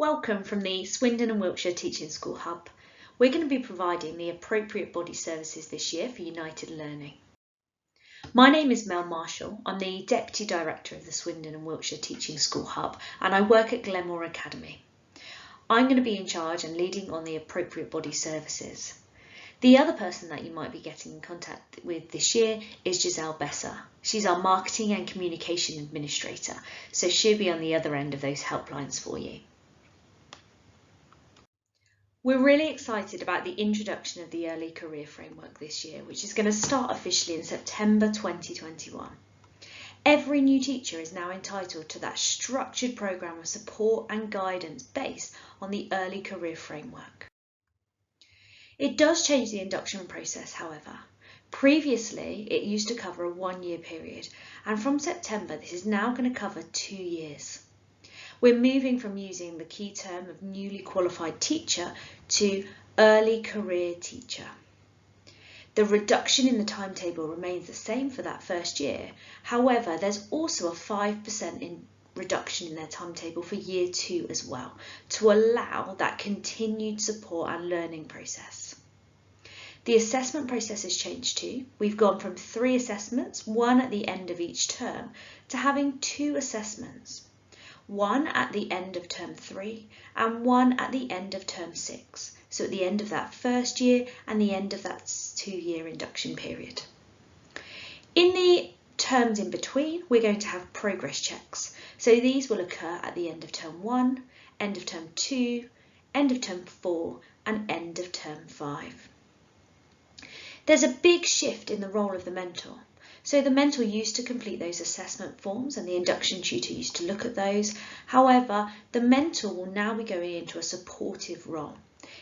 Welcome from the Swindon and Wiltshire Teaching School Hub. We're going to be providing the appropriate body services this year for United Learning. My name is Mel Marshall. I'm the Deputy Director of the Swindon and Wiltshire Teaching School Hub and I work at Glenmore Academy. I'm going to be in charge and leading on the appropriate body services. The other person that you might be getting in contact with this year is Giselle Besser. She's our Marketing and Communication Administrator, so she'll be on the other end of those helplines for you. We're really excited about the introduction of the Early Career Framework this year, which is going to start officially in September 2021. Every new teacher is now entitled to that structured programme of support and guidance based on the Early Career Framework. It does change the induction process, however. Previously, it used to cover a 1-year period, and from September, this is now going to cover 2 years. We're moving from using the key term of newly qualified teacher to early career teacher. The reduction in the timetable remains the same for that first year. However, there's also a 5% reduction in their timetable for year 2 as well, to allow that continued support and learning process. The assessment process has changed too. We've gone from 3 assessments, 1 at the end of each term, to having 2 assessments. 1 at the end of term 3 and 1 at the end of term 6. So at the end of that first year and the end of that 2-year induction period. In the terms in between, we're going to have progress checks. So these will occur at the end of term 1, end of term 2, end of term 4 and end of term 5. There's a big shift in the role of the mentor. So the mentor used to complete those assessment forms and the induction tutor used to look at those. However, the mentor will now be going into a supportive role.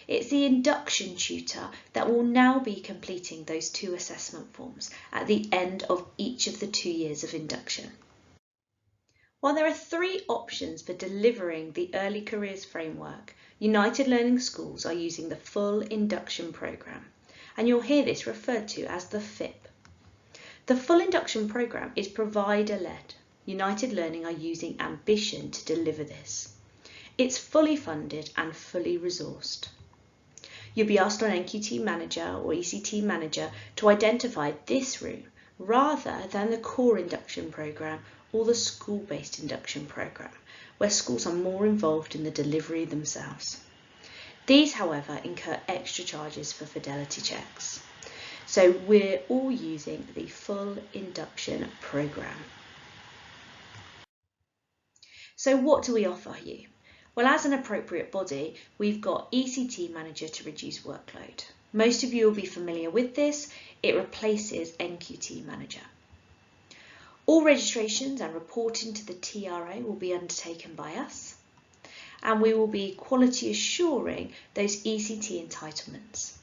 It's the induction tutor that will now be completing those 2 assessment forms at the end of each of the 2 years of induction. While there are 3 options for delivering the Early Careers Framework, United Learning Schools are using the full induction programme, and you'll hear this referred to as the FIP. The full induction programme is provider-led. United Learning are using ambition to deliver this. It's fully funded and fully resourced. You'll be asked on NQT Manager or ECT Manager to identify this route rather than the core induction programme or the school-based induction programme, where schools are more involved in the delivery themselves. These, however, incur extra charges for fidelity checks. So we're all using the full induction programme. So what do we offer you? Well, as an appropriate body, we've got ECT Manager to reduce workload. Most of you will be familiar with this. It replaces NQT Manager. All registrations and reporting to the TRA will be undertaken by us, and we will be quality assuring those ECT entitlements.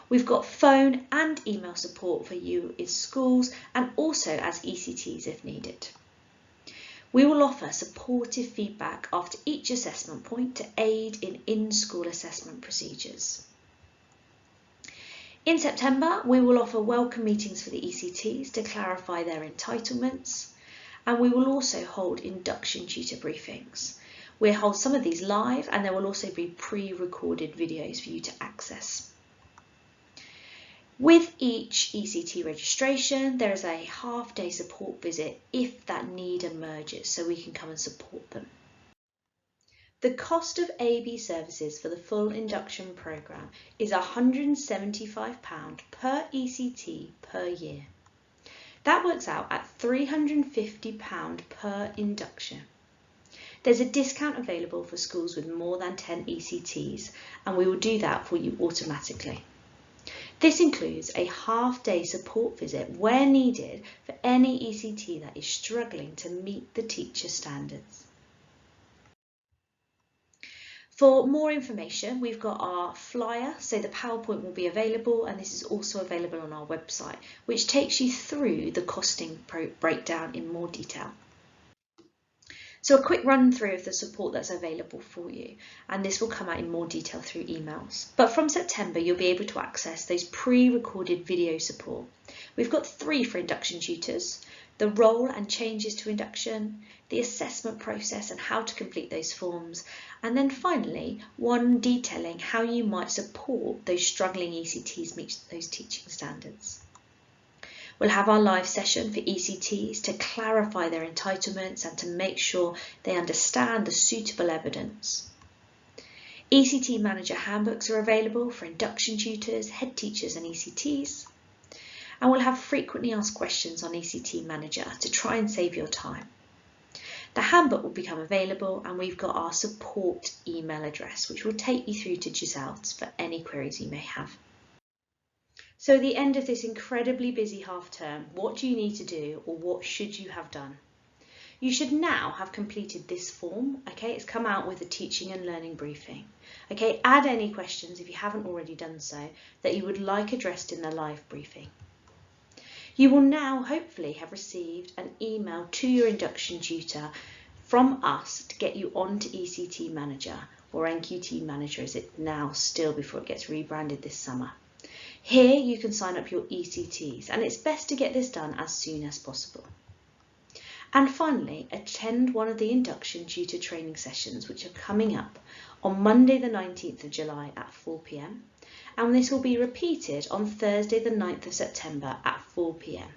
We've got phone and email support for you in schools and also as ECTs if needed. We will offer supportive feedback after each assessment point to aid in in-school assessment procedures. In September, we will offer welcome meetings for the ECTs to clarify their entitlements, and we will also hold induction tutor briefings. We'll hold some of these live and there will also be pre-recorded videos for you to access. With each ECT registration, there is a half-day support visit if that need emerges, so we can come and support them. The cost of AB services for the full induction programme is £175 per ECT per year. That works out at £350 per induction. There's a discount available for schools with more than 10 ECTs, and we will do that for you automatically. This includes a half-day support visit where needed for any ECT that is struggling to meet the teacher standards. For more information, we've got our flyer, so the PowerPoint will be available, and this is also available on our website, which takes you through the costing breakdown in more detail. So a quick run through of the support that's available for you, and this will come out in more detail through emails. But from September, you'll be able to access those pre-recorded video support. We've got 3 for induction tutors, the role and changes to induction, the assessment process and how to complete those forms, and then finally one detailing how you might support those struggling ECTs meet those teaching standards. We'll have our live session for ECTs to clarify their entitlements and to make sure they understand the suitable evidence. ECT Manager handbooks are available for induction tutors, head teachers and ECTs. And we'll have frequently asked questions on ECT Manager to try and save your time. The handbook will become available and we've got our support email address which will take you through to Giselle's for any queries you may have. So at the end of this incredibly busy half term, what do you need to do or what should you have done? You should now have completed this form, okay? It's come out with a teaching and learning briefing. Okay, add any questions if you haven't already done so that you would like addressed in the live briefing. You will now hopefully have received an email to your induction tutor from us to get you onto ECT Manager, or NQT Manager as it now still before it gets rebranded this summer. Here you can sign up your ECTs and it's best to get this done as soon as possible. And finally, attend one of the induction tutor training sessions which are coming up on Monday the 19th of July at 4 p.m. and this will be repeated on Thursday the 9th of September at 4 p.m.